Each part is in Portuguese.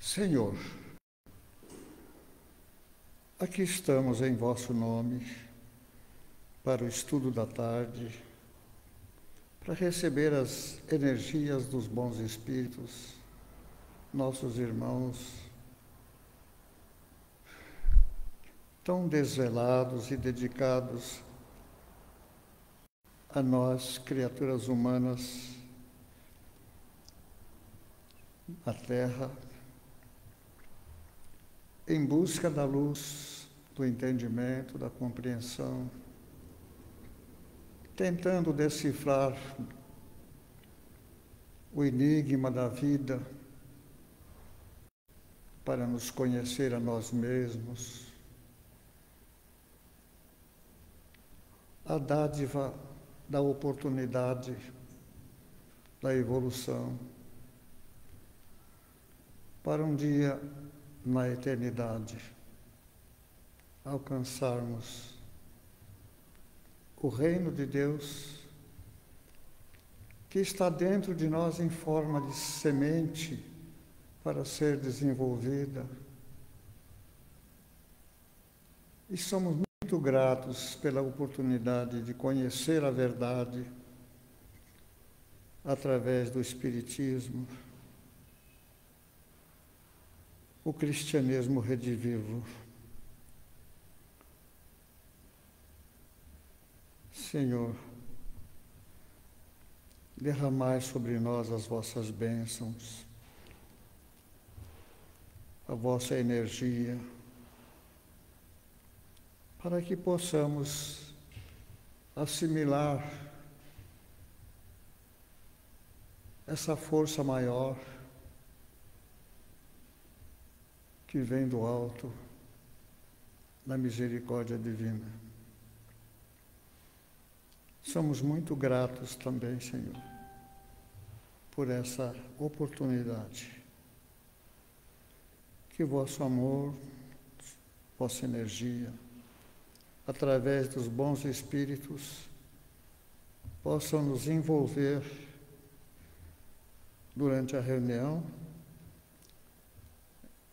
Senhor, aqui estamos em vosso nome para o estudo da tarde, para receber as energias dos bons espíritos, nossos irmãos, tão desvelados e dedicados a nós, criaturas humanas, na Terra, em busca da luz, do entendimento, da compreensão, tentando decifrar o enigma da vida para nos conhecer a nós mesmos, a dádiva da oportunidade da evolução, para um dia na eternidade alcançarmos o reino de Deus que está dentro de nós em forma de semente para ser desenvolvida. E somos muito gratos pela oportunidade de conhecer a verdade através do Espiritismo, o cristianismo redivivo. Senhor, derramai sobre nós as vossas bênçãos, a vossa energia, para que possamos assimilar essa força maior que vem do alto, da misericórdia divina. Somos muito gratos também, Senhor, por essa oportunidade. Que vosso amor, vossa energia, através dos bons espíritos, possam nos envolver durante a reunião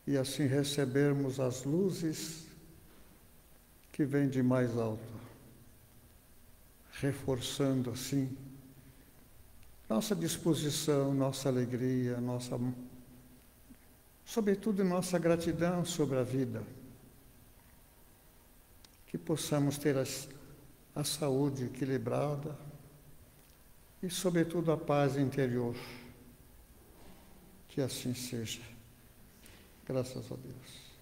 e assim recebermos as luzes que vêm de mais alto, reforçando assim nossa disposição, nossa alegria, sobretudo nossa gratidão sobre a vida, que possamos ter a saúde equilibrada e sobretudo a paz interior, que assim seja. Graças a Deus.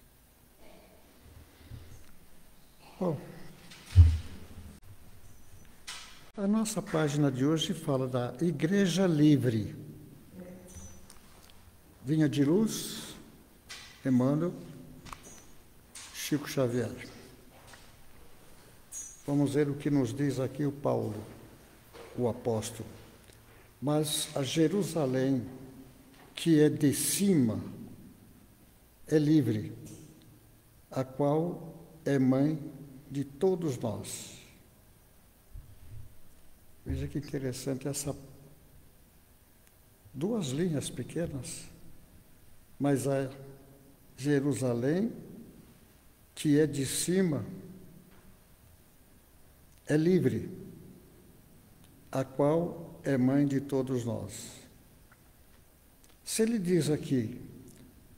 Bom, a nossa página de hoje fala da Igreja Livre. Vinha de Luz, Emmanuel, Chico Xavier. Vamos ver o que nos diz aqui o Paulo, o apóstolo. Mas a Jerusalém, que é de cima, é livre, a qual é mãe de todos nós. Veja que interessante essa duas linhas pequenas, mas a Jerusalém, que é de cima, é livre, a qual é mãe de todos nós. Se ele diz aqui,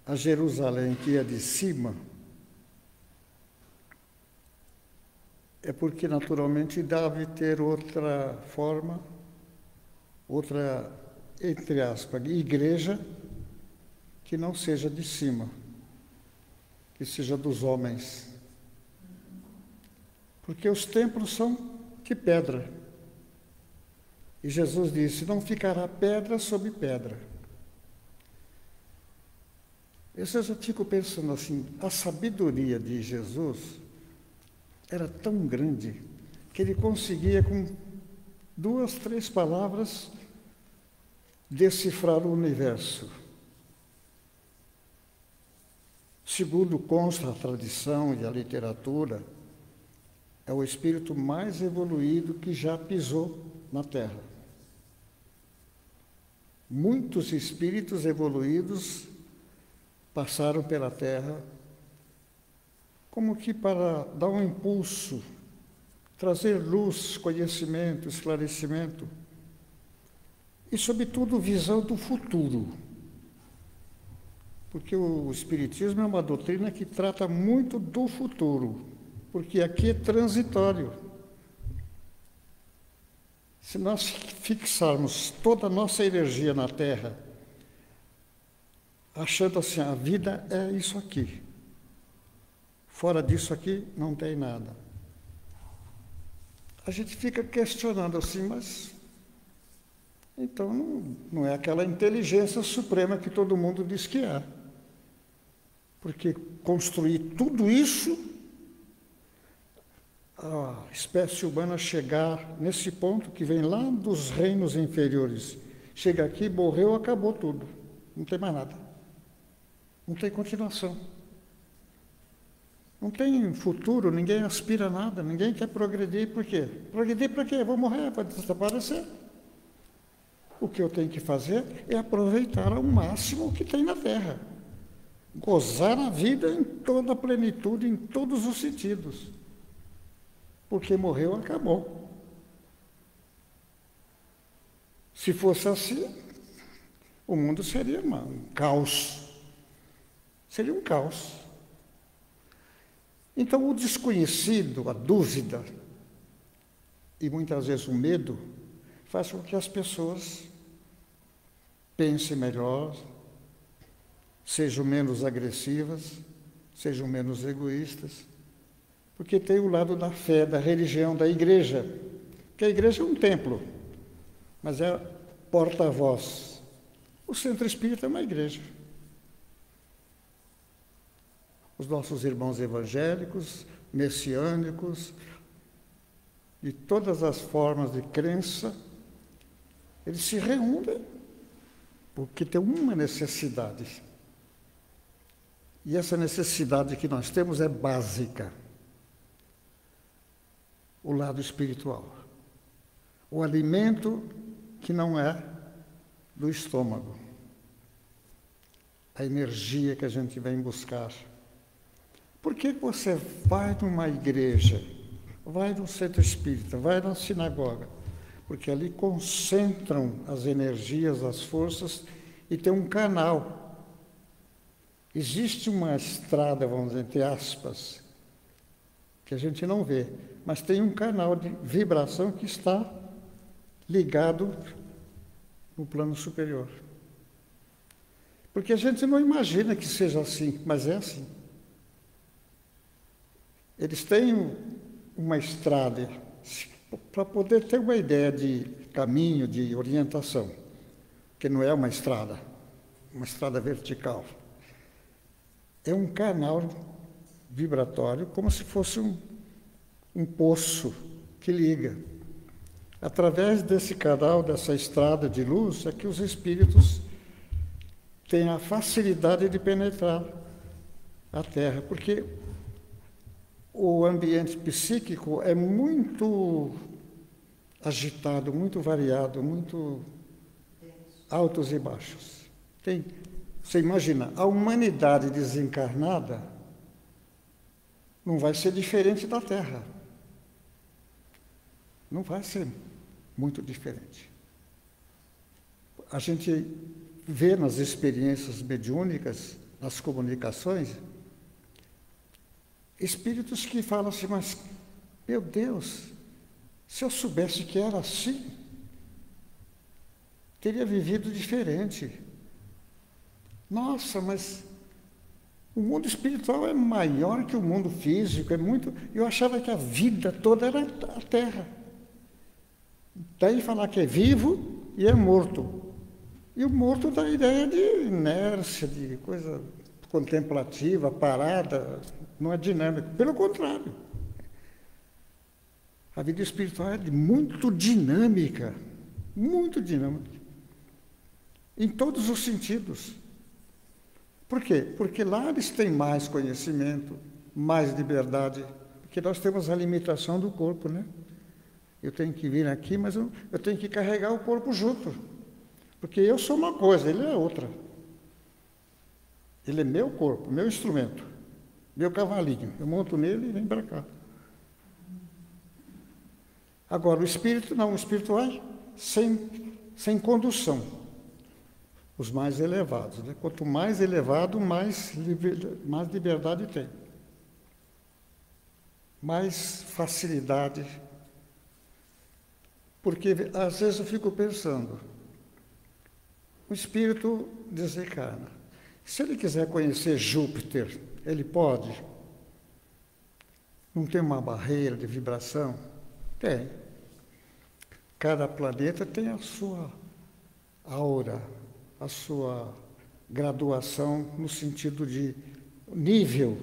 a Jerusalém que é de cima, é porque naturalmente deve ter outra forma, outra, entre aspas, igreja que não seja de cima, que seja dos homens. Porque os templos são de pedra. E Jesus disse, não ficará pedra sobre pedra. Eu já fico pensando assim, a sabedoria de Jesus era tão grande que ele conseguia, com 2, 3 palavras, decifrar o universo. Segundo consta a tradição e a literatura, é o espírito mais evoluído que já pisou na Terra. Muitos espíritos evoluídos passaram pela Terra como que para dar um impulso, trazer luz, conhecimento, esclarecimento e, sobretudo, visão do futuro. Porque o Espiritismo é uma doutrina que trata muito do futuro, porque aqui é transitório. Se nós fixarmos toda a nossa energia na Terra, achando assim, a vida é isso aqui, fora disso aqui não tem nada. A gente fica questionando assim, mas então não é aquela inteligência suprema que todo mundo diz que é. Porque construir tudo isso, a espécie humana chegar nesse ponto que vem lá dos reinos inferiores, chega aqui, morreu, acabou tudo, não tem mais nada. Não tem continuação. Não tem futuro, ninguém aspira a nada, ninguém quer progredir. Por quê? Progredir para quê? Vou morrer, para desaparecer. O que eu tenho que fazer é aproveitar ao máximo o que tem na Terra. Gozar a vida em toda a plenitude, em todos os sentidos. Porque morreu, acabou. Se fosse assim, o mundo seria um caos. Seria um caos. Então, o desconhecido, a dúvida, e muitas vezes o medo, faz com que as pessoas pensem melhor, sejam menos agressivas, sejam menos egoístas, porque tem o lado da fé, da religião, da igreja, que a igreja é um templo, mas é porta-voz. O centro espírita é uma igreja. Os nossos irmãos evangélicos, messiânicos, de todas as formas de crença, eles se reúnem porque tem uma necessidade. E essa necessidade que nós temos é básica. O lado espiritual. O alimento que não é do estômago. A energia que a gente vem buscar. Por que você vai numa igreja, vai no centro espírita, vai na sinagoga? Porque ali concentram as energias, as forças e tem um canal. Existe uma estrada, vamos dizer, entre aspas, que a gente não vê, mas tem um canal de vibração que está ligado no plano superior. Porque a gente não imagina que seja assim, mas é assim. Eles têm uma estrada para poder ter uma ideia de caminho, de orientação, que não é uma estrada vertical. É um canal vibratório, como se fosse um poço que liga. Através desse canal, dessa estrada de luz, é que os espíritos têm a facilidade de penetrar a Terra, porque o ambiente psíquico é muito agitado, muito variado, muito altos e baixos. Você imagina, a humanidade desencarnada não vai ser diferente da Terra. Não vai ser muito diferente. A gente vê nas experiências mediúnicas, nas comunicações, espíritos que falam assim, mas, meu Deus, se eu soubesse que era assim, teria vivido diferente. Nossa, mas o mundo espiritual é maior que o mundo físico, é muito... Eu achava que a vida toda era a Terra. Daí falar que é vivo e é morto. E o morto dá a ideia de inércia, de coisa contemplativa, parada, não é dinâmico. Pelo contrário. A vida espiritual é muito dinâmica, em todos os sentidos. Por quê? Porque lá eles têm mais conhecimento, mais liberdade, porque nós temos a limitação do corpo, né? Eu tenho que vir aqui, mas eu tenho que carregar o corpo junto. Porque eu sou uma coisa, ele é outra. Ele é meu corpo, meu instrumento, meu cavalinho. Eu monto nele e venho para cá. Agora, o espírito não, o espírito vai sem condução. Os mais elevados, né? Quanto mais elevado, mais liberdade tem. Mais facilidade. Porque, às vezes, eu fico pensando, o espírito desencarna. Se ele quiser conhecer Júpiter, ele pode? Não tem uma barreira de vibração? Tem. Cada planeta tem a sua aura, a sua graduação no sentido de nível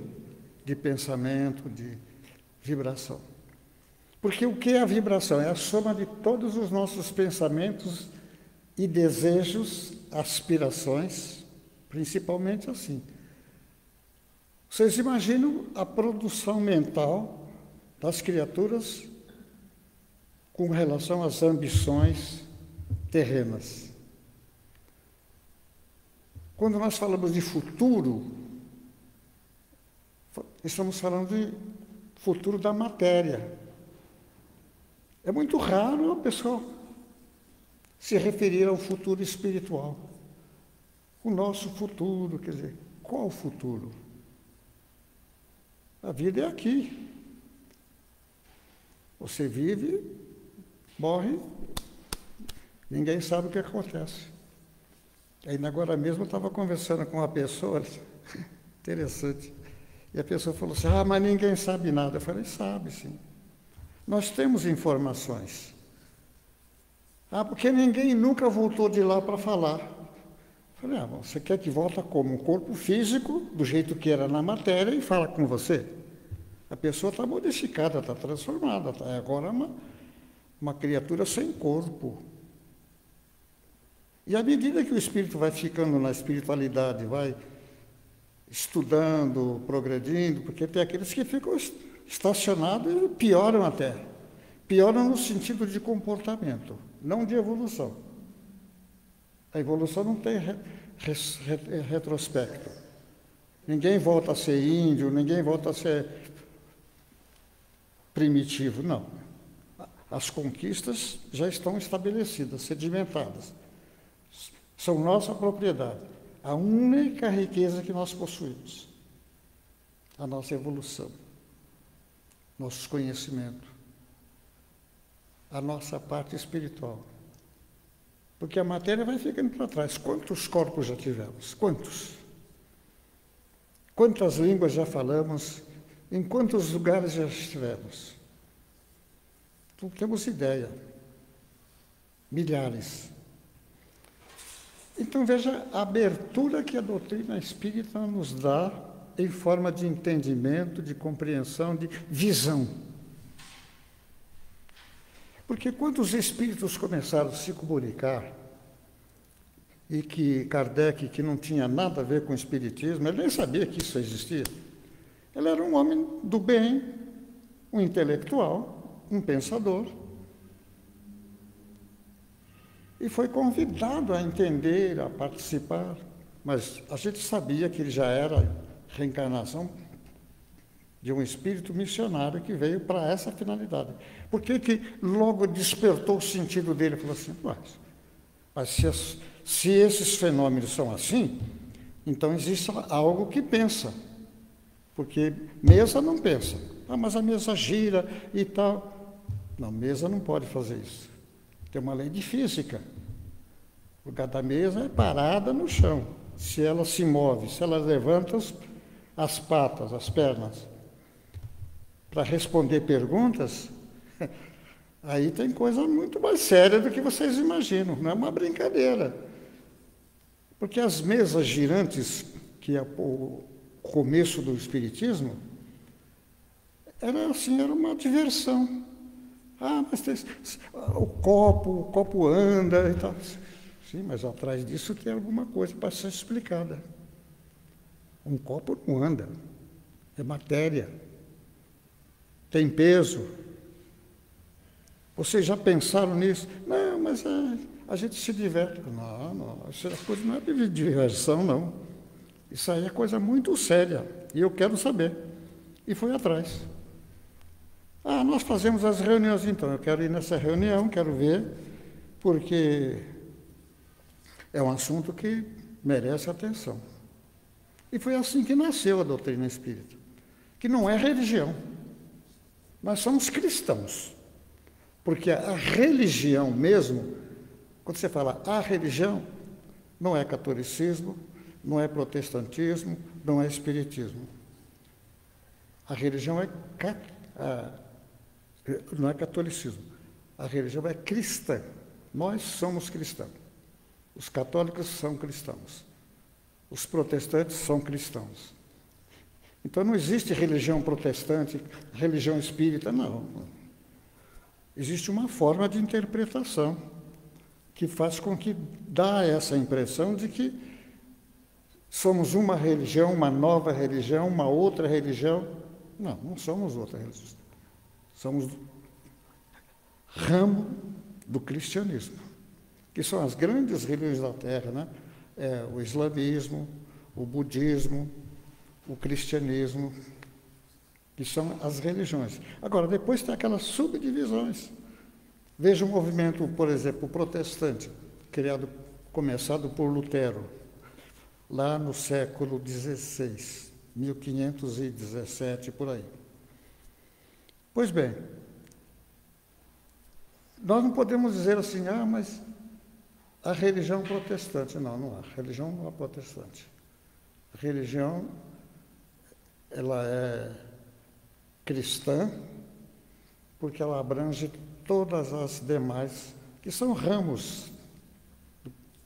de pensamento, de vibração. Porque o que é a vibração? É a soma de todos os nossos pensamentos e desejos, aspirações, principalmente assim. Vocês imaginam a produção mental das criaturas com relação às ambições terrenas. Quando nós falamos de futuro, estamos falando de futuro da matéria. É muito raro a pessoa se referir ao futuro espiritual. O nosso futuro, quer dizer, qual o futuro? A vida é aqui. Você vive, morre, ninguém sabe o que acontece. Ainda agora mesmo eu estava conversando com uma pessoa, interessante, e a pessoa falou assim, mas ninguém sabe nada. Eu falei, sabe sim. Nós temos informações. Porque ninguém nunca voltou de lá para falar. Eu falei, você quer que volte como? Um corpo físico, do jeito que era na matéria, e fala com você? A pessoa está modificada, está transformada, é agora uma criatura sem corpo. E à medida que o espírito vai ficando na espiritualidade, vai estudando, progredindo, porque tem aqueles que ficam estacionados e pioram até. Pioram no sentido de comportamento, não de evolução. A evolução não tem retrospecto. Ninguém volta a ser índio, ninguém volta a ser primitivo, não. As conquistas já estão estabelecidas, sedimentadas. São nossa propriedade. A única riqueza que nós possuímos. A nossa evolução. Nosso conhecimento. A nossa parte espiritual. Porque a matéria vai ficando para trás. Quantos corpos já tivemos? Quantos? Quantas línguas já falamos? Em quantos lugares já estivemos? Não temos ideia. Milhares. Então, veja a abertura que a doutrina espírita nos dá em forma de entendimento, de compreensão, de visão. Porque quando os espíritos começaram a se comunicar, e que Kardec, que não tinha nada a ver com o espiritismo, ele nem sabia que isso existia. Ele era um homem do bem, um intelectual, um pensador. E foi convidado a entender, a participar, mas a gente sabia que ele já era reencarnação de um espírito missionário que veio para essa finalidade. Por que logo despertou o sentido dele? Falou assim, mas se esses fenômenos são assim, então existe algo que pensa. Porque mesa não pensa. Mas a mesa gira e tal. Não, mesa não pode fazer isso. Tem uma lei de física. O lugar da mesa é parada no chão. Se ela se move, se ela levanta as patas, as pernas, para responder perguntas, aí tem coisa muito mais séria do que vocês imaginam. Não é uma brincadeira. Porque as mesas girantes, que é o começo do espiritismo, era assim, era uma diversão. Mas o copo anda e tal. Sim, mas atrás disso tem alguma coisa para ser explicada. Um copo não anda, é matéria, tem peso. Vocês já pensaram nisso? Não, mas a gente se diverte. Não, essa coisa não é de diversão, não. Isso aí é coisa muito séria, e eu quero saber. E fui atrás. Ah, nós fazemos as reuniões então, eu quero ir nessa reunião, quero ver, porque é um assunto que merece atenção. E foi assim que nasceu a doutrina espírita, que não é religião. Nós somos cristãos, porque a religião mesmo, quando você fala a religião, não é catolicismo, não é protestantismo, não é espiritismo. A religião não é catolicismo, a religião é cristã. Nós somos cristãos. Os católicos são cristãos. Os protestantes são cristãos. Então não existe religião protestante, religião espírita, não. Existe uma forma de interpretação que faz com que dá essa impressão de que somos uma religião, uma nova religião, uma outra religião. Não, não somos outra religião. Somos ramo do cristianismo, que são as grandes religiões da Terra, né? O islamismo, o budismo, o cristianismo, que são as religiões. Agora, depois tem aquelas subdivisões. Veja o movimento, por exemplo, protestante, começado por Lutero, lá no século XVI, 1517, por aí. Pois bem, nós não podemos dizer assim, mas a religião protestante. Não, não há. A religião não é protestante. A religião, ela é cristã, porque ela abrange todas as demais, que são ramos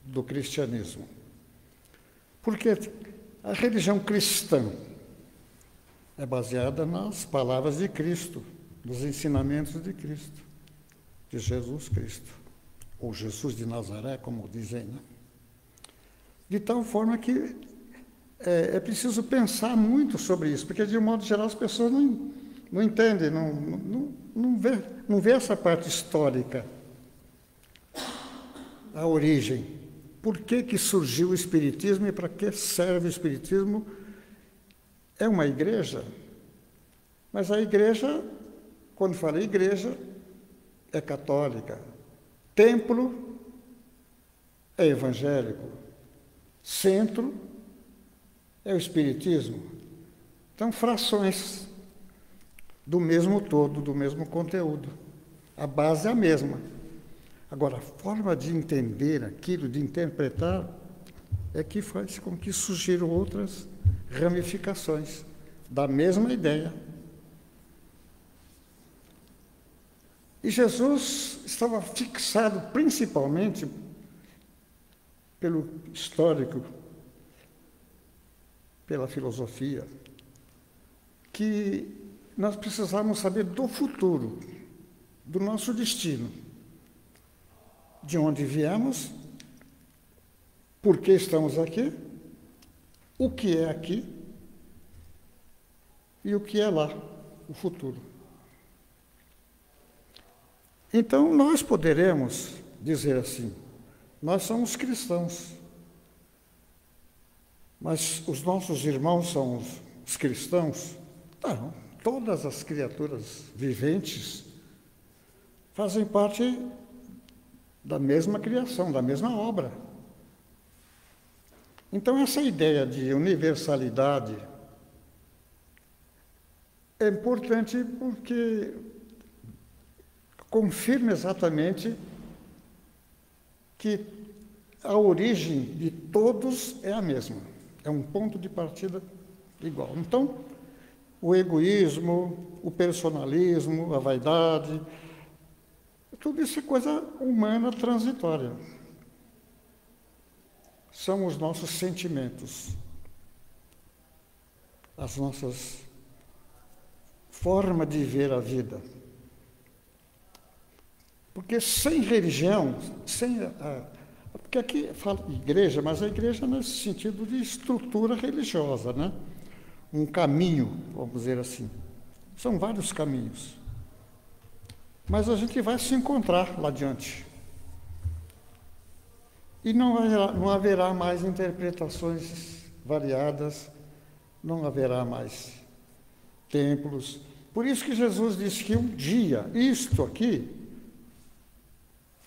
do cristianismo. Porque a religião cristã é baseada nas palavras de Cristo, nos ensinamentos de Cristo, de Jesus Cristo, ou Jesus de Nazaré, como dizem, né? De tal forma que é preciso pensar muito sobre isso, porque, de um modo geral, as pessoas não entendem, não vê essa parte histórica, a origem. Por que surgiu o Espiritismo e para que serve o Espiritismo? É uma igreja, mas a igreja, quando fala igreja, é católica. Templo é evangélico. Centro é o Espiritismo. Então, frações do mesmo todo, do mesmo conteúdo. A base é a mesma. Agora, a forma de entender aquilo, de interpretar, é que faz com que surgiram outras ramificações da mesma ideia. E Jesus estava fixado principalmente pelo histórico, pela filosofia, que nós precisávamos saber do futuro, do nosso destino, de onde viemos, por que estamos aqui, o que é aqui e o que é lá, o futuro. Então, nós poderemos dizer assim, nós somos cristãos, mas os nossos irmãos são os cristãos? Não, todas as criaturas viventes fazem parte da mesma criação, da mesma obra. Então, essa ideia de universalidade é importante porque confirma exatamente que a origem de todos é a mesma. É um ponto de partida igual. Então, o egoísmo, o personalismo, a vaidade, tudo isso é coisa humana transitória. São os nossos sentimentos, as nossas formas de ver a vida. Porque sem religião, porque aqui fala igreja, mas a igreja nesse sentido de estrutura religiosa, né? Um caminho, vamos dizer assim. São vários caminhos. Mas a gente vai se encontrar lá adiante. E não haverá mais interpretações variadas, não haverá mais templos. Por isso que Jesus disse que um dia isto aqui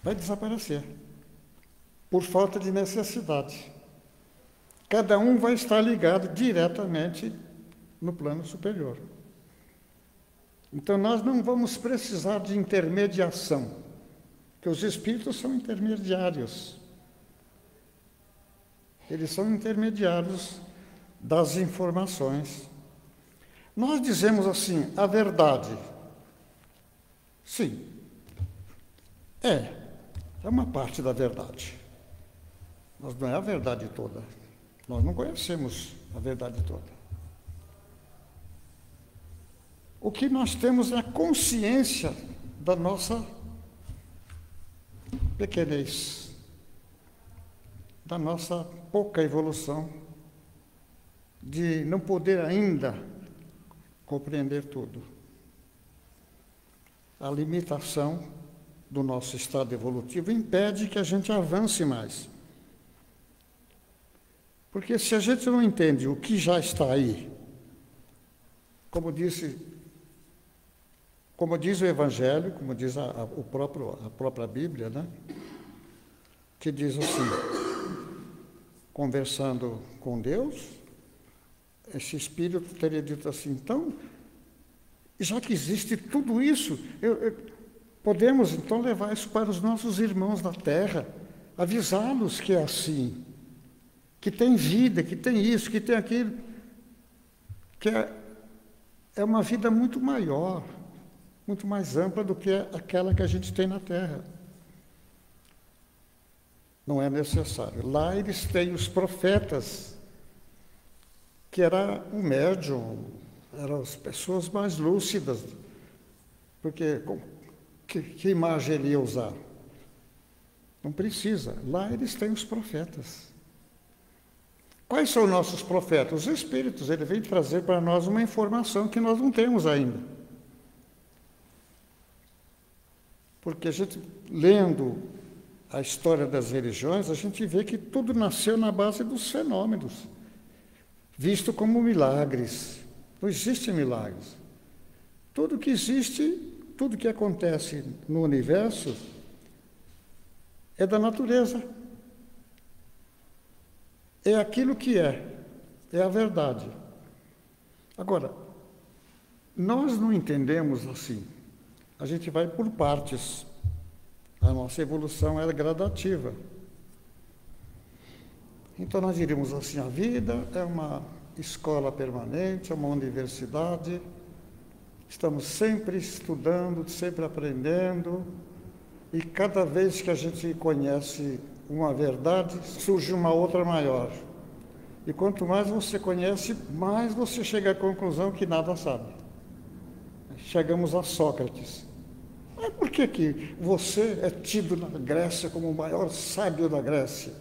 vai desaparecer, por falta de necessidade. Cada um vai estar ligado diretamente no plano superior. Então, nós não vamos precisar de intermediação, porque os espíritos são intermediários. Eles são intermediários das informações. Nós dizemos assim, a verdade. Sim, é uma parte da verdade. Mas não é a verdade toda. Nós não conhecemos a verdade toda. O que nós temos é a consciência da nossa pequenez, da nossa pouca evolução, de não poder ainda compreender tudo. A limitação do nosso estado evolutivo impede que a gente avance mais. Porque se a gente não entende o que já está aí, como diz o Evangelho, como diz a própria Bíblia, né? Que diz assim, conversando com Deus, esse Espírito teria dito assim, então, já que existe tudo isso, podemos então levar isso para os nossos irmãos da Terra, avisá-los que é assim, que tem vida, que tem isso, que tem aquilo, que é uma vida muito maior, muito mais ampla do que aquela que a gente tem na Terra. Não é necessário. Lá eles têm os profetas, que era um médium, eram as pessoas mais lúcidas, porque que imagem ele ia usar? Não precisa. Lá eles têm os profetas. Quais são nossos profetas? Os espíritos. Ele vem trazer para nós uma informação que nós não temos ainda. Porque a gente, lendo a história das religiões, a gente vê que tudo nasceu na base dos fenômenos, visto como milagres. Não existem milagres. Tudo que existe, tudo que acontece no universo, é da natureza. É aquilo que é a verdade. Agora, nós não entendemos assim. A gente vai por partes. A nossa evolução é gradativa. Então, nós diríamos assim, a vida é uma escola permanente, é uma universidade. Estamos sempre estudando, sempre aprendendo. E cada vez que a gente conhece uma verdade, surge uma outra maior. E quanto mais você conhece, mais você chega à conclusão que nada sabe. Chegamos a Sócrates. Mas por que você é tido na Grécia como o maior sábio da Grécia?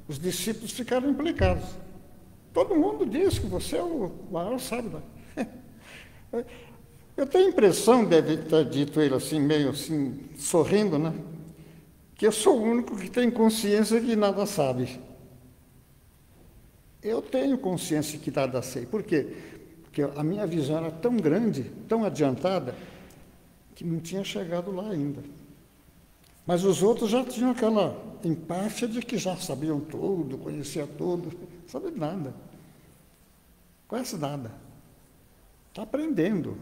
Os discípulos ficaram implicados. Todo mundo diz que você é o maior sábio da Eu tenho a impressão, deve ter dito ele assim, meio assim, sorrindo, né? Que eu sou o único que tem consciência que nada sabe. Eu tenho consciência que nada sei. Por quê? Porque a minha visão era tão grande, tão adiantada, que não tinha chegado lá ainda. Mas os outros já tinham aquela empáfia de que já sabiam tudo, conheciam tudo. Não sabe nada. Conhece nada. Está aprendendo.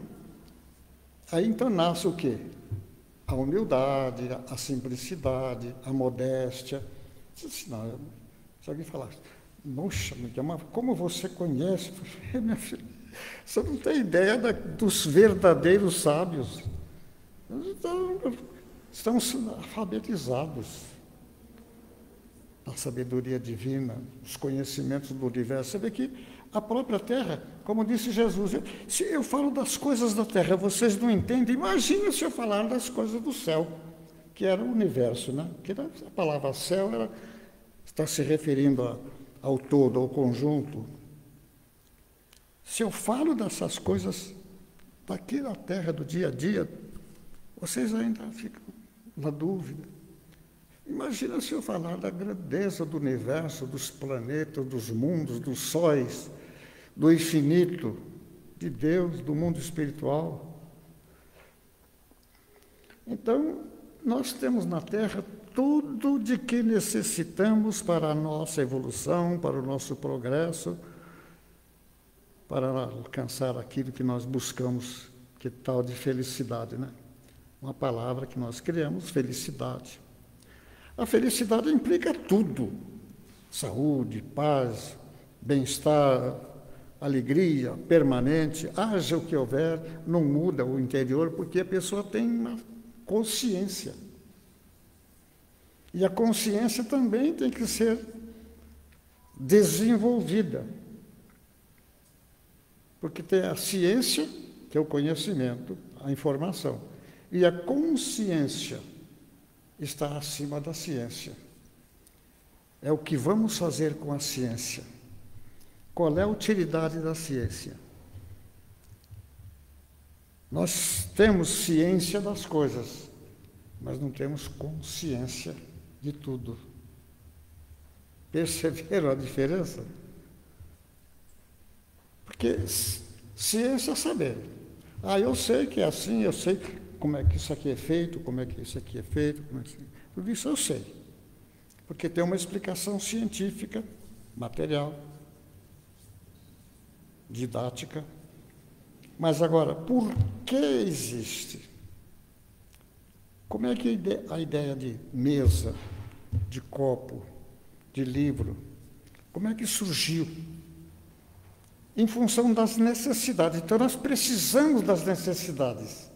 Aí então nasce o quê? A humildade, a simplicidade, a modéstia. Se alguém falasse, nossa, como você conhece? Minha filha, você não tem ideia dos verdadeiros sábios. Estamos alfabetizados na sabedoria divina, os conhecimentos do universo. Você vê que a própria Terra, como disse Jesus, se eu falo das coisas da Terra, vocês não entendem, imagina se eu falar das coisas do céu, que era o universo, né? Que a palavra céu está se referindo ao todo, ao conjunto. Se eu falo dessas coisas daqui na Terra, do dia a dia, vocês ainda ficam na dúvida. Imagina se eu falar da grandeza do universo, dos planetas, dos mundos, dos sóis, do infinito, de Deus, do mundo espiritual. Então, nós temos na Terra tudo de que necessitamos para a nossa evolução, para o nosso progresso, para alcançar aquilo que nós buscamos, que tal de felicidade, né? Uma palavra que nós criamos, felicidade. A felicidade implica tudo: saúde, paz, bem-estar, alegria permanente, haja o que houver, não muda o interior, porque a pessoa tem uma consciência. E a consciência também tem que ser desenvolvida. Porque tem a ciência, que é o conhecimento, a informação, e a consciência está acima da ciência. É o que vamos fazer com a ciência. Qual é a utilidade da ciência? Nós temos ciência das coisas, mas não temos consciência de tudo. Perceberam a diferença? Porque ciência é saber. Eu sei que é assim, eu sei como é que isso aqui é feito, como é que isso aqui é feito, tudo isso eu sei. Porque tem uma explicação científica, material, didática. Mas agora, por que existe? Como é que a ideia de mesa, de copo, de livro, como é que surgiu? Em função das necessidades. Então, nós precisamos das necessidades.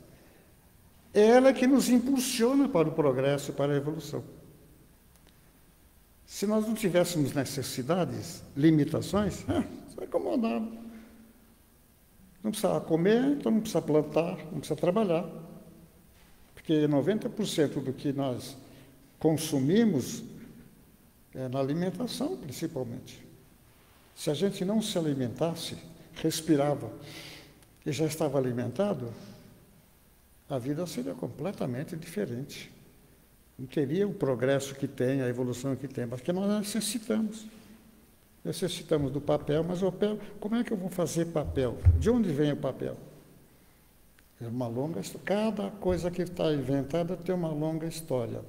É ela que nos impulsiona para o progresso, para a evolução. Se nós não tivéssemos necessidades, limitações, isso é acomodado. Não precisa comer, então não precisa plantar, não precisa trabalhar. Porque 90% do que nós consumimos é na alimentação, principalmente. Se a gente não se alimentasse, respirava e já estava alimentado, a vida seria completamente diferente. Não teria o progresso que tem, a evolução que tem, porque nós necessitamos. Necessitamos do papel, mas o papel, como é que eu vou fazer papel? De onde vem o papel? É uma longa história. Cada coisa que está inventada tem uma longa história.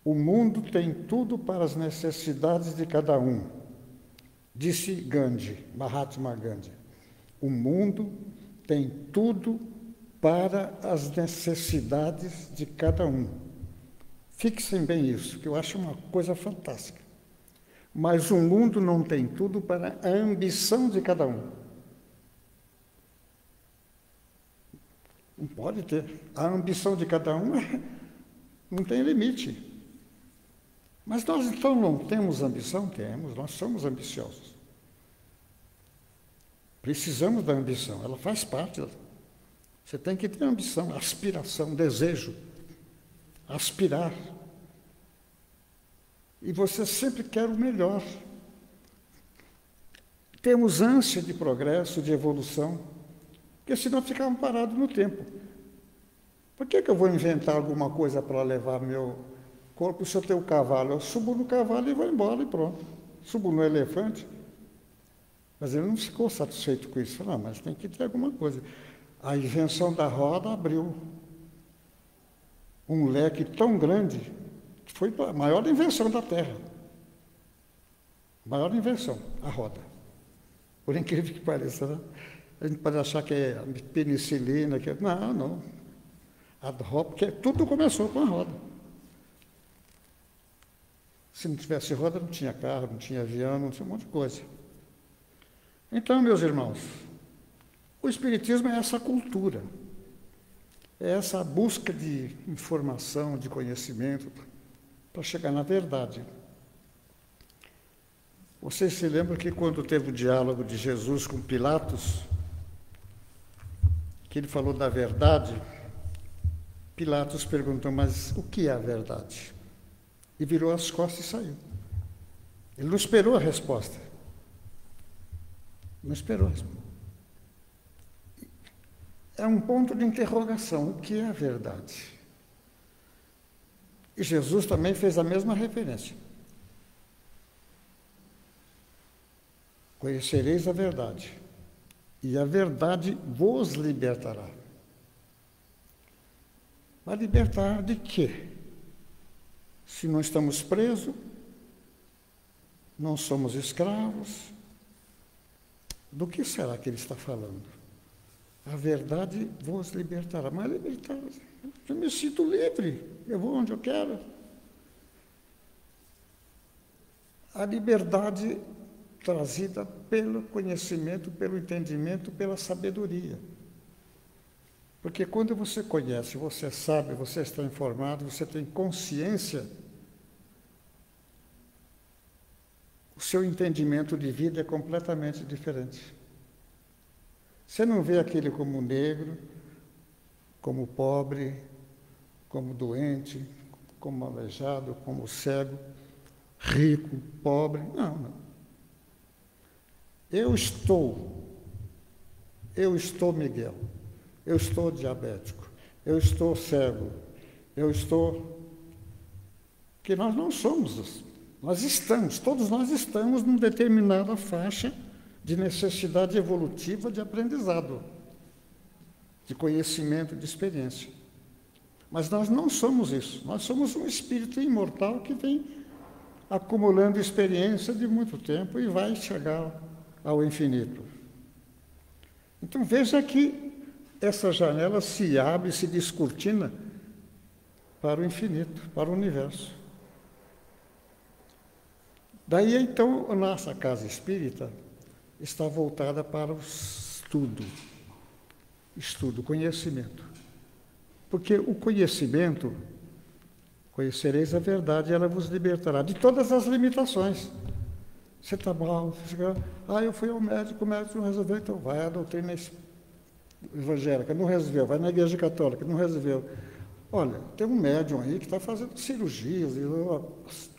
O mundo tem tudo para as necessidades de cada um, disse Gandhi, Mahatma Gandhi. O mundo tem tudo para as necessidades de cada um. Fixem bem isso, que eu acho uma coisa fantástica. Mas o mundo não tem tudo para a ambição de cada um. Não pode ter. A ambição de cada um não tem limite. Mas nós, então, não temos ambição? Temos, nós somos ambiciosos. Precisamos da ambição, ela faz parte. Você tem que ter ambição, aspiração, desejo. Aspirar. E você sempre quer o melhor. Temos ânsia de progresso, de evolução, porque senão ficamos parados no tempo. Por que eu vou inventar alguma coisa para levar meu corpo se eu tenho o cavalo? Eu subo no cavalo e vou embora e pronto. Subo no elefante. Mas ele não ficou satisfeito com isso. Não, mas tem que ter alguma coisa. A invenção da roda abriu um leque tão grande que foi a maior invenção da Terra. A maior invenção, a roda. Por incrível que pareça, né? A gente pode achar que é penicilina, que é... Não, não. A roda, porque tudo começou com a roda. Se não tivesse roda, não tinha carro, não tinha avião, não tinha um monte de coisa. Então, meus irmãos, o Espiritismo é essa cultura, é essa busca de informação, de conhecimento, para chegar na verdade. Vocês se lembram que quando teve o diálogo de Jesus com Pilatos, que ele falou da verdade, Pilatos perguntou, mas o que é a verdade? E virou as costas e saiu. Ele não esperou a resposta. Não esperou a resposta. É um ponto de interrogação. O que é a verdade? E Jesus também fez a mesma referência. Conhecereis a verdade, e a verdade vos libertará. Vai libertar de quê? Se não estamos presos, não somos escravos, do que será que ele está falando? A verdade vos libertará. Mas libertar, eu me sinto livre, eu vou onde eu quero. A liberdade trazida pelo conhecimento, pelo entendimento, pela sabedoria. Porque quando você conhece, você sabe, você está informado, você tem consciência, o seu entendimento de vida é completamente diferente. Você não vê aquele como negro, como pobre, como doente, como aleijado, como cego, rico, pobre. Não. Eu estou Miguel. Eu estou diabético, eu estou cego, porque nós não somos, nós estamos, todos nós estamos numa determinada faixa de necessidade evolutiva de aprendizado, de conhecimento, de experiência. Mas nós não somos isso, nós somos um espírito imortal que vem acumulando experiência de muito tempo e vai chegar ao infinito. Então veja que essa janela se abre, se descortina para o infinito, para o universo. Daí, então, a nossa casa espírita está voltada para o estudo, conhecimento. Porque o conhecimento, conhecereis a verdade, ela vos libertará de todas as limitações. Você está mal, eu fui ao médico, o médico não resolveu, então vai à doutrina evangélica, não resolveu, vai na igreja católica, não resolveu. Olha, tem um médium aí que está fazendo cirurgias, e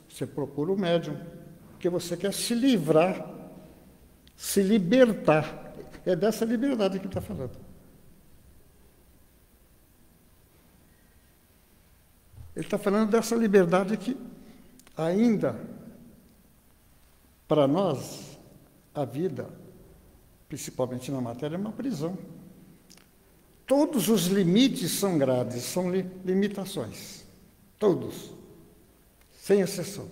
você procura o médium, porque você quer se livrar, se libertar. É dessa liberdade que ele está falando. Ele está falando dessa liberdade que ainda, para nós, a vida, principalmente na matéria, é uma prisão. Todos os limites são grades, são limitações. Todos. Sem exceção.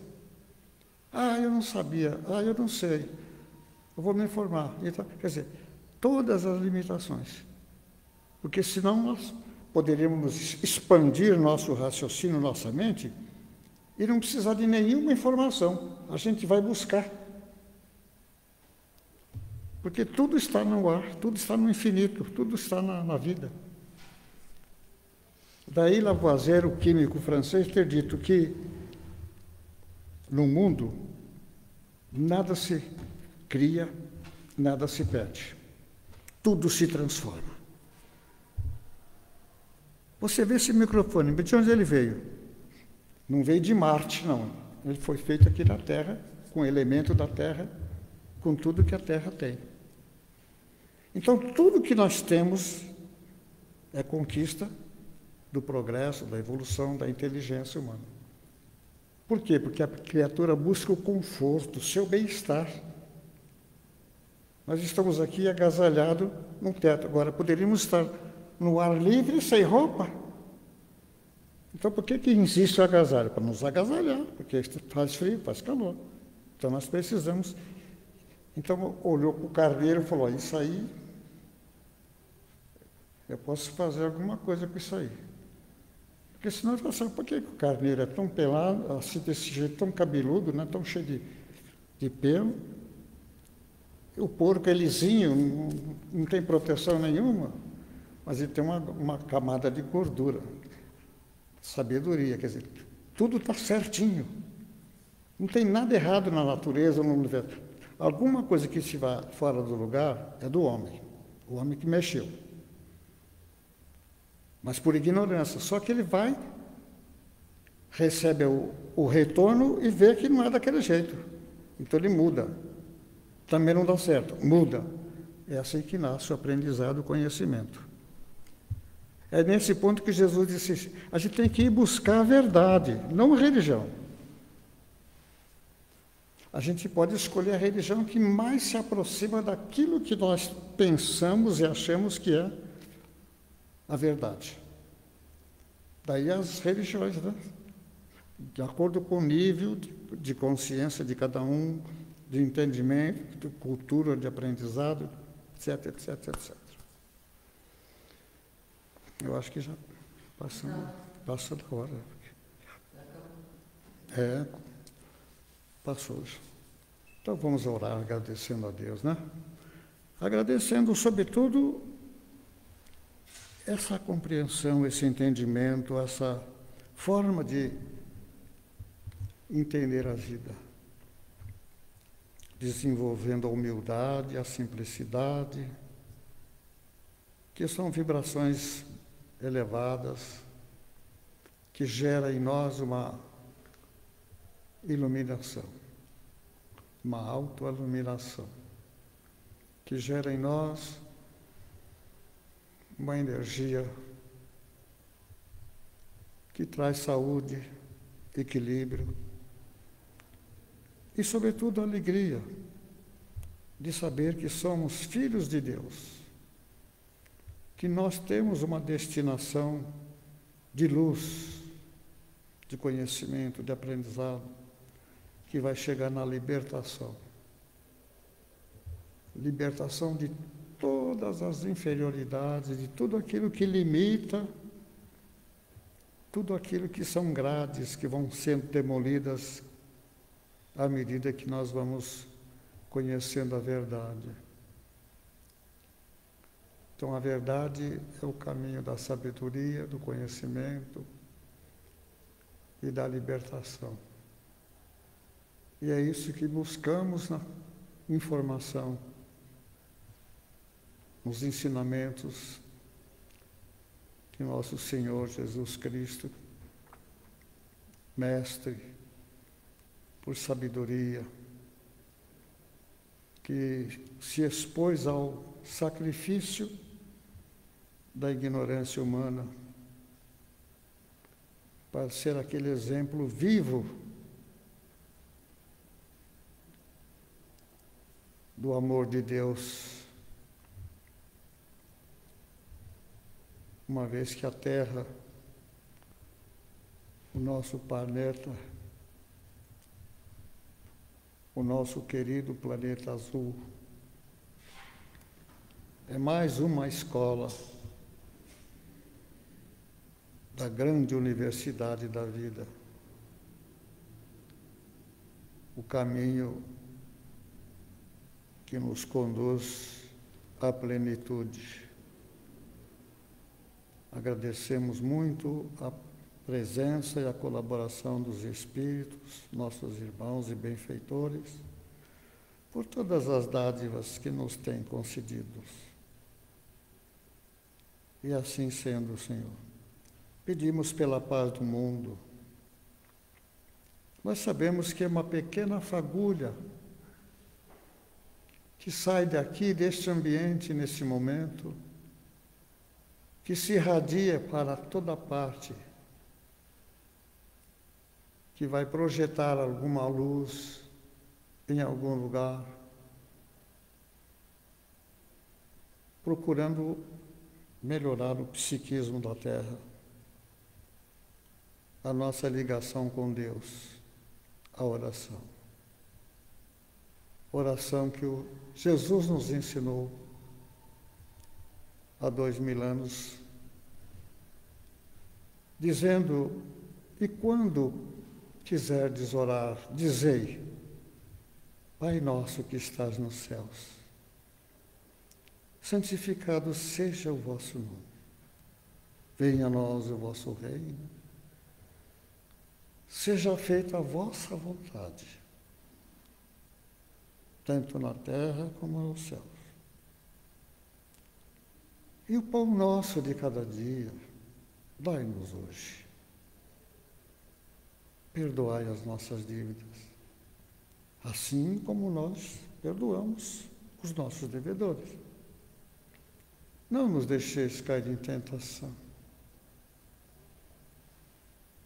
Eu não sabia. Eu não sei. Eu vou me informar. Então, quer dizer, todas as limitações. Porque senão nós poderíamos expandir nosso raciocínio, nossa mente, e não precisar de nenhuma informação. A gente vai buscar. Porque tudo está no ar, tudo está no infinito, tudo está na vida. Daí Lavoisier, o químico francês, ter dito que no mundo nada se cria, nada se perde. Tudo se transforma. Você vê esse microfone, de onde ele veio? Não veio de Marte, não. Ele foi feito aqui na Terra, com elemento da Terra, com tudo que a Terra tem. Então, tudo que nós temos é conquista do progresso, da evolução, da inteligência humana. Por quê? Porque a criatura busca o conforto, o seu bem-estar. Nós estamos aqui agasalhados num teto. Agora, poderíamos estar no ar livre, sem roupa. Então, por que existe o agasalho? Para nos agasalhar, porque faz frio, faz calor. Então, nós precisamos. Então, olhou para o carneiro e falou, isso aí, eu posso fazer alguma coisa com isso aí. Porque senão eu falo, por que o carneiro é tão pelado, assim, desse jeito, tão cabeludo, né, tão cheio de pelo? O porco é lisinho, não tem proteção nenhuma, mas ele tem uma camada de gordura, sabedoria, quer dizer, tudo está certinho. Não tem nada errado na natureza, no universo. Alguma coisa que estiver fora do lugar é do homem, o homem que mexeu. Mas por ignorância. Só que ele vai, recebe o retorno e vê que não é daquele jeito. Então ele muda. Também não dá certo. Muda. É assim que nasce o aprendizado, o conhecimento. É nesse ponto que Jesus disse, a gente tem que ir buscar a verdade, não a religião. A gente pode escolher a religião que mais se aproxima daquilo que nós pensamos e achamos que é a verdade. Daí as religiões, né? De acordo com o nível de consciência de cada um, de entendimento, de cultura, de aprendizado, etc, etc, etc. Eu acho que já passa da hora. Passou já. Então vamos orar agradecendo a Deus, né? Agradecendo, sobretudo, essa compreensão, esse entendimento, essa forma de entender a vida, desenvolvendo a humildade, a simplicidade, que são vibrações elevadas, que gera em nós uma iluminação, uma autoiluminação, que gera em nós uma energia que traz saúde, equilíbrio e, sobretudo, alegria de saber que somos filhos de Deus, que nós temos uma destinação de luz, de conhecimento, de aprendizado, que vai chegar na libertação. Libertação de todas as inferioridades, de tudo aquilo que limita, tudo aquilo que são grades que vão sendo demolidas à medida que nós vamos conhecendo a verdade. Então, a verdade é o caminho da sabedoria, do conhecimento e da libertação. E é isso que buscamos na informação, nos ensinamentos que nosso Senhor Jesus Cristo, Mestre, por sabedoria, que se expôs ao sacrifício da ignorância humana, para ser aquele exemplo vivo do amor de Deus, uma vez que a Terra, o nosso planeta, o nosso querido planeta azul, é mais uma escola da grande universidade da vida. O caminho que nos conduz à plenitude. Agradecemos muito a presença e a colaboração dos Espíritos, nossos irmãos e benfeitores, por todas as dádivas que nos têm concedidos. E assim sendo, Senhor, pedimos pela paz do mundo. Nós sabemos que é uma pequena fagulha que sai daqui, deste ambiente, nesse momento, que se irradia para toda parte, que vai projetar alguma luz em algum lugar, procurando melhorar o psiquismo da Terra, a nossa ligação com Deus, a oração. Oração que o Jesus nos ensinou há 2000 anos, dizendo: e quando quiserdes orar, dizei: Pai nosso que estás nos céus, santificado seja o vosso nome. Venha a nós o vosso reino. Seja feita a vossa vontade, tanto na terra como nos céus. E o pão nosso de cada dia, dai-nos hoje. Perdoai as nossas dívidas, assim como nós perdoamos os nossos devedores. Não nos deixeis cair em tentação,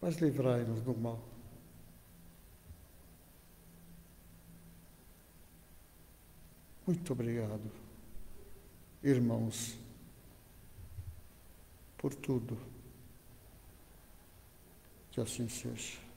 mas livrai-nos do mal. Muito obrigado, irmãos, por tudo. Que assim seja.